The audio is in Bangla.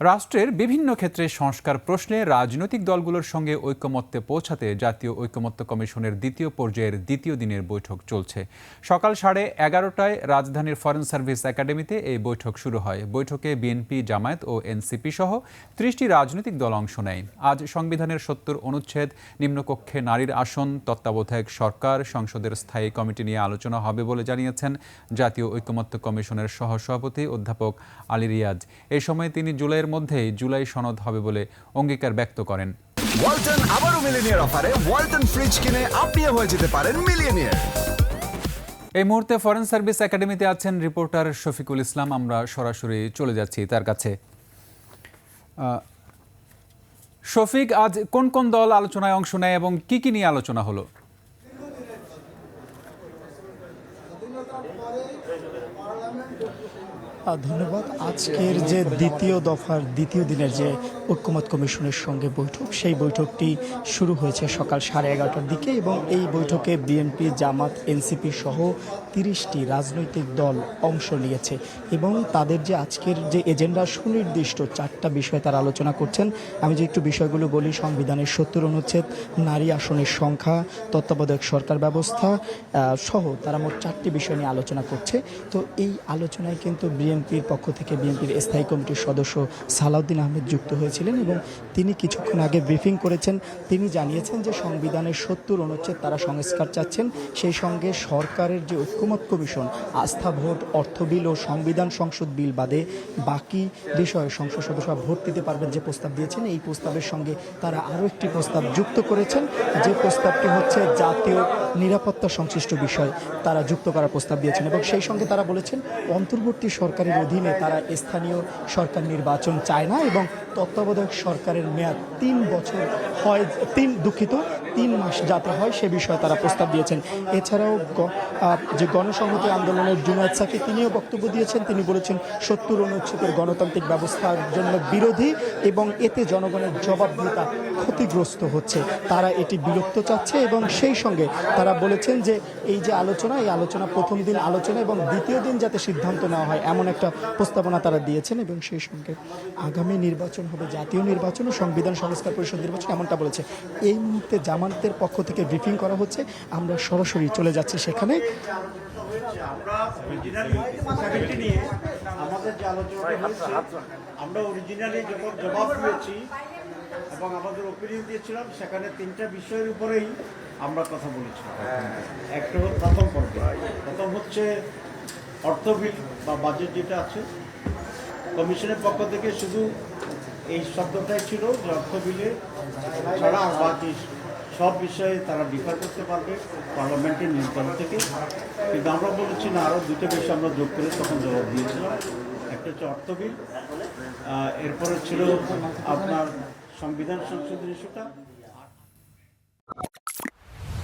রাষ্ট্রের বিভিন্ন ক্ষেত্রে সংস্কার প্রশ্নে রাজনৈতিক দলগুলোর সঙ্গে ঐকমত্যে পৌঁছাতে জাতীয় ঐকমত্য কমিশনের দ্বিতীয় পর্যায়ের দ্বিতীয় দিনের বৈঠক চলছে। সকাল 11:30টায় রাজধানীর ফরেন সার্ভিস একাডেমিতে এই বৈঠক শুরু হয়। বৈঠকে বিএনপি, জামায়াত ও এনসিপি সহ 30টি রাজনৈতিক দল অংশ নেয়। আজ সংবিধানের 70 অনুচ্ছেদ, নিম্নকক্ষে নারীর আসন, তত্ত্বাবধায়ক সরকার, সংসদের স্থায়ী কমিটি নিয়ে আলোচনা হবে বলে জানিয়েছেন জাতীয় ঐকমত্য কমিশনের সহসভাপতি অধ্যাপক আলী রিয়াজ। এই সময় তিনি জুলাইয়ের মধ্যেই জুলাই সনদ হবে বলে অঙ্গীকার ব্যক্ত করেন। ওয়ালটন আবারও মিলিয়নিয়ার অফারে ওয়ালটন ফ্রিজ কিনে আপনিও হয়ে যেতে পারেন মিলিয়নিয়ার। এই মুহূর্তে ফরেন সার্ভিস একাডেমিতে আছেন রিপোর্টার শফিকুল ইসলাম। আমরা সরাসরি চলে যাচ্ছি তার কাছে। শফিক, আজ কোন কোন দল আলোচনায় অংশ নেয় এবং কি কি নিয়ে আলোচনা হলো? ধন্যবাদ। আজকের যে দ্বিতীয় দফার দ্বিতীয় দিনের যে ঐকমত্য কমিশনের সঙ্গে বৈঠক, সেই বৈঠকটি শুরু হয়েছে সকাল 11:30টার দিকে এবং এই বৈঠকে বিএনপি, জামাত, এনসিপি সহ 30টি রাজনৈতিক দল অংশ নিয়েছে এবং তাদের যে আজকের যে এজেন্ডা সুনির্দিষ্ট 4টা বিষয় তারা আলোচনা করছেন। আমি যে একটু বিষয়গুলো বলি, সংবিধানের 70 অনুচ্ছেদ, নারী আসনের সংখ্যা, তত্ত্বাবধায়ক সরকার ব্যবস্থা সহ তারা মোট 4টি বিষয় নিয়ে আলোচনা করছে। তো এই আলোচনায় কিন্তু বিএনপির পক্ষ থেকে বিএনপির স্থায়ী কমিটির সদস্য সালাউদ্দিন আহমেদ যুক্ত হয়েছিলেন এবং তিনি কিছুক্ষণ আগে ব্রিফিং করেছেন। তিনি জানিয়েছেন যে সংবিধানের 70 অনুচ্ছেদ তারা সংস্কার চাচ্ছেন, সেই সঙ্গে সরকারের যে ঐকমত্য কমিশন আস্থা ভোট, অর্থ বিল ও সংবিধান সংশোধন বিল বাদে বাকি বিষয়ে সংসদ সদস্যরা ভোট দিতে পারবেন যে প্রস্তাব দিয়েছেন, এই প্রস্তাবের সঙ্গে তারা আরও একটি প্রস্তাব যুক্ত করেছেন, যে প্রস্তাবটি হচ্ছে জাতীয় নিরাপত্তা সংশ্লিষ্ট বিষয় তারা যুক্ত করার প্রস্তাব দিয়েছেন এবং সেই সঙ্গে তারা বলেছেন অন্তর্বর্তী সরকারের অধীনে তারা স্থানীয় সরকার নির্বাচন চায় না এবং তত্ত্বাবধায়ক সরকারের মেয়াদ 3 বছর হয়, 3 মাস যাতে হয় সে বিষয়ে তারা প্রস্তাব দিয়েছেন। এছাড়াও যে গণসংহতি আন্দোলনের জুনায়েদ সাকি তিনিও বক্তব্য দিয়েছেন। তিনি বলেছেন 70 অনুচ্ছেদের গণতান্ত্রিক ব্যবস্থার জন্য বিরোধী এবং এতে জনগণের জবাবদিহিতা ক্ষতিগ্রস্ত হচ্ছে, তারা এটি বিলুপ্ত চাচ্ছে এবং সেই সঙ্গে তারা বলেছেন যে এই যে আলোচনা, এই আলোচনা প্রথম দিন আলোচনা এবং দ্বিতীয় দিন যাতে সিদ্ধান্ত নেওয়া হয় এমন একটা প্রস্তাবনা তারা দিয়েছেন এবং সেই সঙ্গে আগামী নির্বাচন হবে জাতীয় নির্বাচন ও সংবিধান সংস্কার পরিষদ নির্বাচন এমনটা বলেছে। এই মুহূর্তে জামায়াতের পক্ষ থেকে ব্রিফিং করা হচ্ছে, আমরা সরাসরি চলে যাচ্ছি সেখানে। আমাদের যে আলোচনাটা হয়েছে, আমরা অরিজিনালি যখন জবাব দিয়েছি এবং আমাদের ওপিনিয়ন দিয়েছিলাম, সেখানে 3টা বিষয়ের উপরেই আমরা কথা বলেছিলাম। একটা প্রথম হচ্ছে অর্থ বিল বা বাজেট যেটা আছে, কমিশনের পক্ষ থেকে শুধু এই শব্দটাই ছিল যে অর্থ বিলে ছাড়া আর বাকি সব বিষয়ে তারা ডিফার করতে পারবে পার্লামেন্টের নিয়ন্ত্রণ থেকে। কিন্তু আমরা বলেছি না, আরও 2টা বিষয় আমরা যোগ করে তখন জবাব দিয়েছিলাম। একটা হচ্ছে অর্থ বিল, এরপরে ছিল আপনার সংবিধান সংশোধন ইস্যুটা,